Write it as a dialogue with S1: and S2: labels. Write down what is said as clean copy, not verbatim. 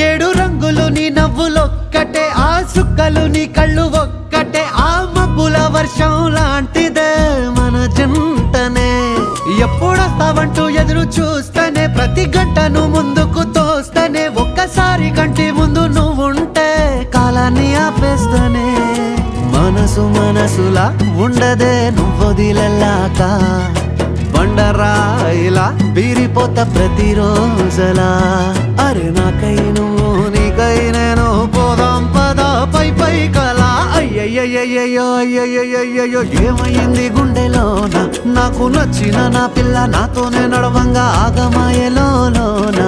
S1: ఏడు రంగులు నీ నవ్వులొక్కటే, ఆ సుక్కలు నీ కళ్ళు ఒక్కటే, ఆ మబ్బుల వర్షం లాంటిదే మన జంటనే. ఎప్పుడొస్తావంటూ ఎదురు చూస్తేనే, ప్రతి గంటను ముందుకు తోస్తేనే, ఒక్కసారి కంటి ముందు నువ్వుంటే కాలాన్ని ఆపేస్తేనే. మనసు మనసులా ఉండదే నువ్వొదిలెళ్ళాక, బండరాయిలా బీరిపోత ప్రతిరోజలా. అరే నాకై నువ్వు నీకై నేను, పోదాం పదా పై పై కలా. అయ్యయ్యయ్యయ్యో అయ్యయ్యయ్యో ఏమైంది గుండెలోన, నాకు నచ్చిన నా పిల్ల నాతోనే నడవంగా ఆగమాయలోనా.